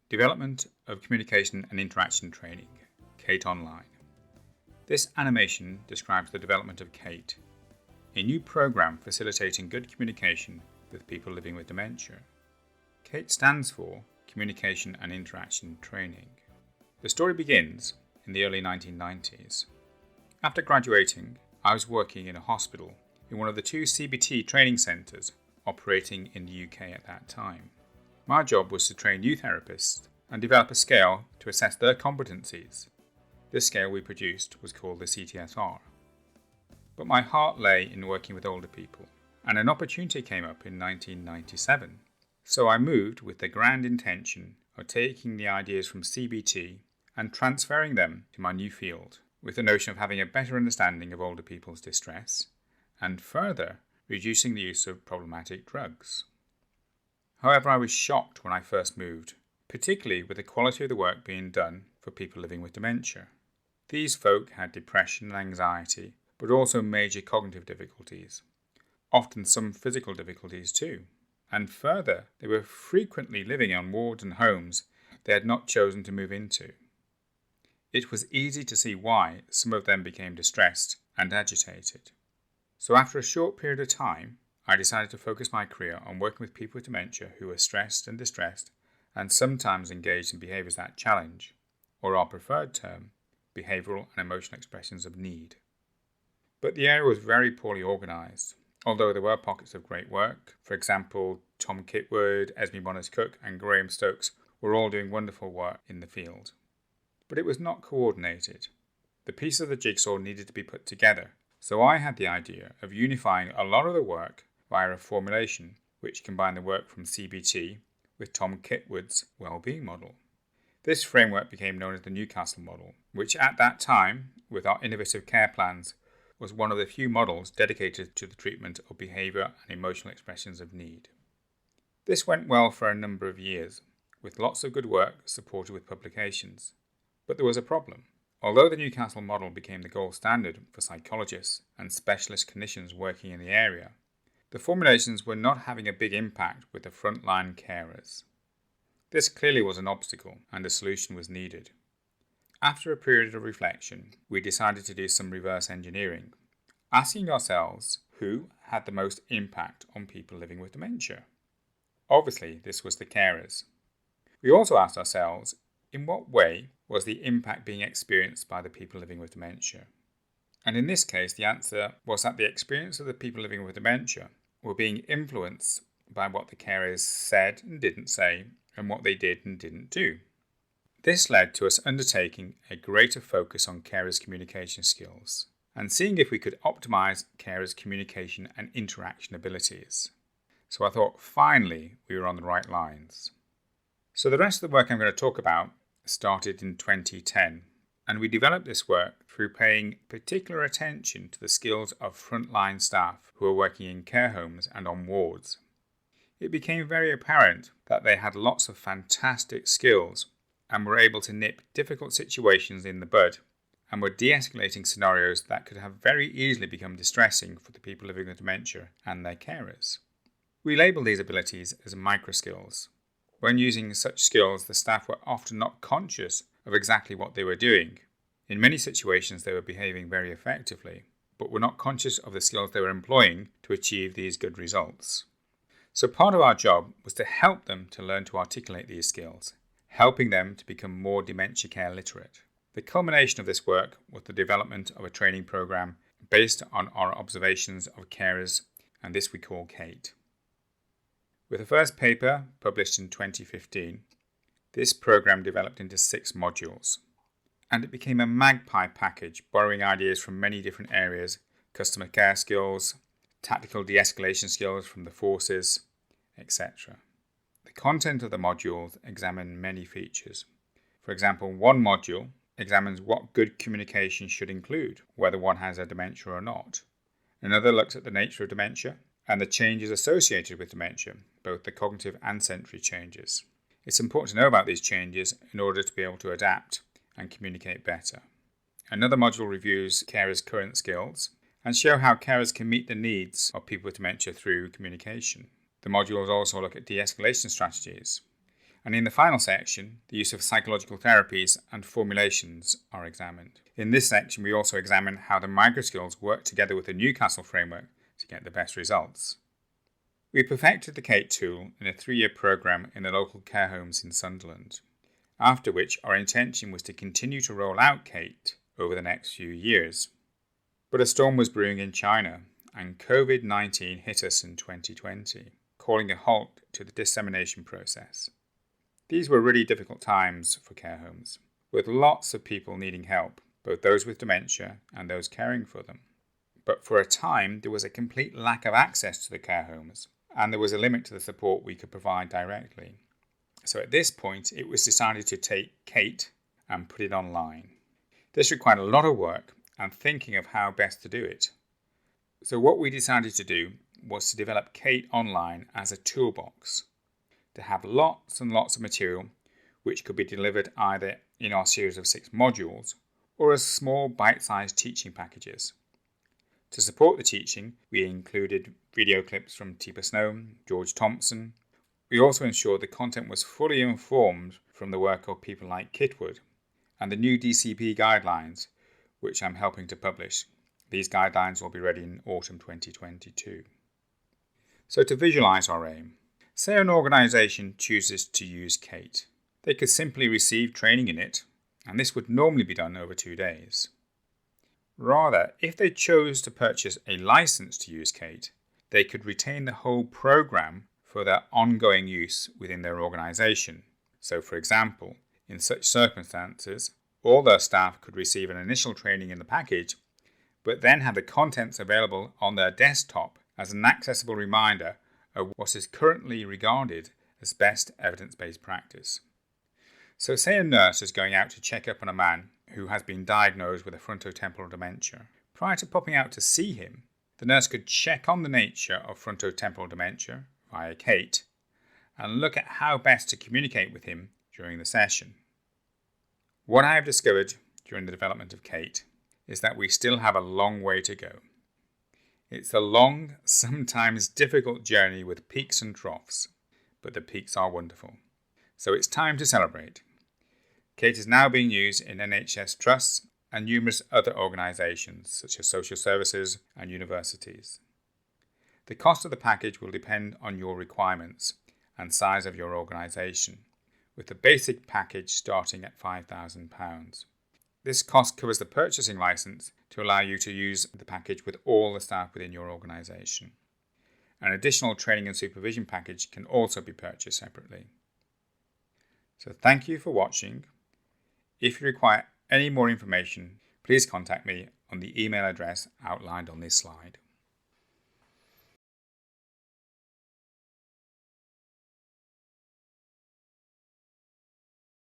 Development of Communication and Interaction Training, CAIT-online. This animation describes the development of CAIT, a new program facilitating good communication with people living with dementia. CAIT stands for Communication and Interaction Training. The story begins in the early 1990s. After graduating, I was working in a hospital in one of the two CBT training centres operating in the UK at that time. My job was to train new therapists and develop a scale to assess their competencies. This scale we produced was called the CTSR. But my heart lay in working with older people, and an opportunity came up in 1997. So I moved with the grand intention of taking the ideas from CBT and transferring them to my new field, with the notion of having a better understanding of older people's distress, and further reducing the use of problematic drugs. However, I was shocked when I first moved, particularly with the quality of the work being done for people living with dementia. These folk had depression and anxiety, but also major cognitive difficulties, often some physical difficulties too. And further, they were frequently living on wards and homes they had not chosen to move into. It was easy to see why some of them became distressed and agitated. So after a short period of time, I decided to focus my career on working with people with dementia who were stressed and distressed and sometimes engaged in behaviours that challenge, or our preferred term, behavioural and emotional expressions of need. But the area was very poorly organised, although there were pockets of great work. For example, Tom Kitwood, Esme Bonnes-Cook and Graham Stokes were all doing wonderful work in the field. But it was not coordinated. The pieces of the jigsaw needed to be put together, so I had the idea of unifying a lot of the work via a formulation which combined the work from CBT with Tom Kitwood's well-being model. This framework became known as the Newcastle model, which at that time, with our innovative care plans, was one of the few models dedicated to the treatment of behaviour and emotional expressions of need. This went well for a number of years, with lots of good work supported with publications. But there was a problem. Although the Newcastle model became the gold standard for psychologists and specialist clinicians working in the area, the formulations were not having a big impact with the frontline carers. This clearly was an obstacle and a solution was needed. After a period of reflection, we decided to do some reverse engineering, asking ourselves who had the most impact on people living with dementia. Obviously, this was the carers. We also asked ourselves, in what way was the impact being experienced by the people living with dementia? And in this case, the answer was that the experience of the people living with dementia were being influenced by what the carers said and didn't say, and what they did and didn't do. This led to us undertaking a greater focus on carers' communication skills and seeing if we could optimise carers' communication and interaction abilities. So I thought finally we were on the right lines. So the rest of the work I'm going to talk about started in 2010, and we developed this work through paying particular attention to the skills of frontline staff who are working in care homes and on wards. It became very apparent that they had lots of fantastic skills and were able to nip difficult situations in the bud and were de-escalating scenarios that could have very easily become distressing for the people living with dementia and their carers. We label these abilities as microskills. When using such skills, the staff were often not conscious of exactly what they were doing. In many situations, they were behaving very effectively, but were not conscious of the skills they were employing to achieve these good results. So part of our job was to help them to learn to articulate these skills, helping them to become more dementia care literate. The culmination of this work was the development of a training program based on our observations of carers, and this we call CAIT. With the first paper published in 2015, this program developed into 6 modules, and it became a magpie package borrowing ideas from many different areas: customer care skills, tactical de-escalation skills from the forces, etc. The content of the modules examine many features. For example, one module examines what good communication should include, whether one has a dementia or not. Another looks at the nature of dementia and the changes associated with dementia, both the cognitive and sensory changes. It's important to know about these changes in order to be able to adapt and communicate better. Another module reviews carers' current skills and show how carers can meet the needs of people with dementia through communication. The modules also look at de-escalation strategies. And in the final section, the use of psychological therapies and formulations are examined. In this section, we also examine how the microskills work together with the Newcastle framework to get the best results. We perfected the CAIT tool in a 3-year programme in the local care homes in Sunderland, after which our intention was to continue to roll out CAIT over the next few years. But a storm was brewing in China, and COVID-19 hit us in 2020, calling a halt to the dissemination process. These were really difficult times for care homes, with lots of people needing help, both those with dementia and those caring for them. But for a time, there was a complete lack of access to the care homes, and there was a limit to the support we could provide directly. So at this point, it was decided to take CAIT and put it online. This required a lot of work and thinking of how best to do it. So what we decided to do was to develop CAIT-online as a toolbox, to have lots and lots of material which could be delivered either in our series of 6 modules or as small bite-sized teaching packages. To support the teaching, we included video clips from Teepa Snow, George Thompson. We also ensured the content was fully informed from the work of people like Kitwood and the new DCP guidelines, which I'm helping to publish. These guidelines will be ready in autumn 2022. So to visualise our aim, say an organisation chooses to use CAIT. They could simply receive training in it, and this would normally be done over 2 days. Rather, if they chose to purchase a licence to use CAIT, they could retain the whole programme for their ongoing use within their organisation. So for example, in such circumstances, all their staff could receive an initial training in the package, but then have the contents available on their desktop as an accessible reminder of what is currently regarded as best evidence-based practice. So say a nurse is going out to check up on a man who has been diagnosed with a frontotemporal dementia. Prior to popping out to see him, the nurse could check on the nature of frontotemporal dementia via CAIT and look at how best to communicate with him during the session. What I have discovered during the development of CAIT is that we still have a long way to go. It's a long, sometimes difficult journey with peaks and troughs, but the peaks are wonderful. So it's time to celebrate. CAIT is now being used in NHS trusts and numerous other organisations such as social services and universities. The cost of the package will depend on your requirements and size of your organisation, with the basic package starting at £5,000. This cost covers the purchasing licence to allow you to use the package with all the staff within your organisation. An additional training and supervision package can also be purchased separately. So thank you for watching. If you require any more information, please contact me on the email address outlined on this slide.